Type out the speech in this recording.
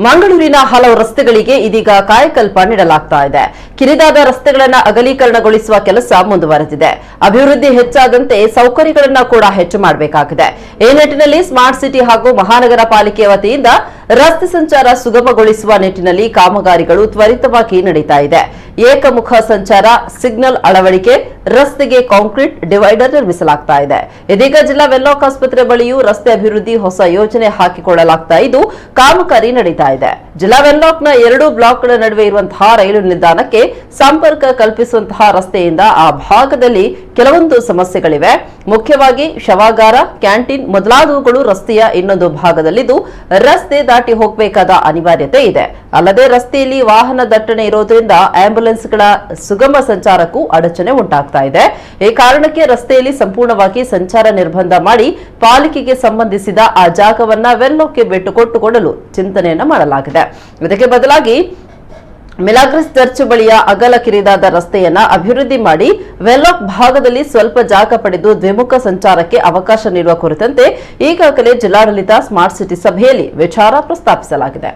ಮಂಗಳೂರಿನ ಹಲವು ರಸ್ತೆಗಳಿಗೆ ಇದೀಗ ಕಾಯಕಲ್ಪ ನೀಡಲಾಗ್ತಾ ಇದೆ. ಕಿರಿದಾದ ರಸ್ತೆಗಳನ್ನು ಅಗಲೀಕರಣಗೊಳಿಸುವ ಕೆಲಸ ಮುಂದುವರೆದಿದೆ. ಅಭಿವೃದ್ಧಿ ಹೆಚ್ಚಾದಂತೆ ಸೌಕರ್ಯಗಳನ್ನು ಕೂಡ ಹೆಚ್ಚು ಮಾಡಬೇಕಾಗಿದೆ. ಈ ನಿಟ್ಟಿನಲ್ಲಿ ಸ್ಮಾರ್ಟ್ ಸಿಟಿ ಹಾಗೂ ಮಹಾನಗರ ಪಾಲಿಕೆ ವತಿಯಿಂದ ರಸ್ತೆ ಸಂಚಾರ ಸುಗಮಗೊಳಿಸುವ ನಿಟ್ಟಿನಲ್ಲಿ ಕಾಮಗಾರಿಗಳು ತ್ವರಿತವಾಗಿ ನಡೀತಾ ಇದೆ. ಏಕಮುಖ ಸಂಚಾರ, ಸಿಗ್ನಲ್ ಅಳವಡಿಕೆ, ರಸ್ತೆಗೆ ಕಾಂಕ್ರೀಟ್ ಡಿವೈಡರ್ ನಿರ್ಮಿಸಲಾಗ್ತಾ ಇದೆ. ಇದೀಗ ಜಿಲ್ಲಾ ವೆನ್ಲಾಕ್ ಆಸ್ಪತ್ರೆ ಬಳಿಯೂ ರಸ್ತೆ ಅಭಿವೃದ್ಧಿ ಹೊಸ ಯೋಜನೆ ಹಾಕಿಕೊಳ್ಳಲಾಗ್ತಾ ಇದ್ದು ಕಾಮಗಾರಿ ನಡೀತಾ ಇದೆ. ಜಿಲ್ಲಾ ವೆನ್ಲಾಕ್ನ 2 ಬ್ಲಾಕ್ಗಳ ನಡುವೆ ಇರುವಂತಹ ರೈಲು ನಿಲ್ದಾಣಕ್ಕೆ ಸಂಪರ್ಕ ಕಲ್ಪಿಸುವಂತಹ ರಸ್ತೆಯಿಂದ ಆ ಭಾಗದಲ್ಲಿ ಕೆಲವೊಂದು ಸಮಸ್ಯೆಗಳಿವೆ. ಮುಖ್ಯವಾಗಿ ಶವಾಗಾರ, ಕ್ಯಾಂಟೀನ್ ಮೊದಲಾದವುಗಳು ರಸ್ತೆಯ ಇನ್ನೊಂದು ಭಾಗದಲ್ಲಿದ್ದು ರಸ್ತೆ ದಾಟಿ ಹೋಗಬೇಕಾದ ಅನಿವಾರ್ಯತೆ ಇದೆ. ಅಲ್ಲದೆ ರಸ್ತೆಯಲ್ಲಿ ವಾಹನ ದಟ್ಟಣೆ ಇರೋದ್ರಿಂದ ಆಂಬ್ಯುಲೆನ್ಸ್ಗಳ ಸುಗಮ ಸಂಚಾರಕ್ಕೂ ಅಡಚಣೆ ಉಂಟಾಗ್ತಾ ಇದೆ. ಈ ಕಾರಣಕ್ಕೆ ರಸ್ತೆಯಲ್ಲಿ ಸಂಪೂರ್ಣವಾಗಿ ಸಂಚಾರ ನಿರ್ಬಂಧ ಮಾಡಿ ಪಾಲಿಕೆಗೆ ಸಂಬಂಧಿಸಿದ ಆ ಜಾಗವನ್ನ ವೆನ್ಲಾಕ್ಗೆ ಬಿಟ್ಟುಕೊಟ್ಟುಕೊಳ್ಳಲು ಚಿಂತನೆಯನ್ನ ಮಾಡಲಾಗಿದೆ. ಇದಕ್ಕೆ ಬದಲಾಗಿ ಮಿಲಾಗ್ರಿಸ್ ಚರ್ಚ್ ಬಳಿಯ ಅಗಲ ಕಿರಿದಾದ ರಸ್ತೆಯನ್ನ ಅಭಿವೃದ್ಧಿ ಮಾಡಿ ವೆನ್ಲಾಕ್ ಭಾಗದಲ್ಲಿ ಸ್ವಲ್ಪ ಜಾಗ ಪಡೆದು ದ್ವಿಮುಖ ಸಂಚಾರಕ್ಕೆ ಅವಕಾಶ ನೀಡುವ ಕುರಿತಂತೆ ಈಗಾಗಲೇ ಜಿಲ್ಲಾಡಳಿತ ಸ್ಮಾರ್ಟ್ ಸಿಟಿ ಸಭೆಯಲ್ಲಿ ವಿಚಾರ ಪ್ರಸ್ತಾಪಿಸಲಾಗಿದೆ.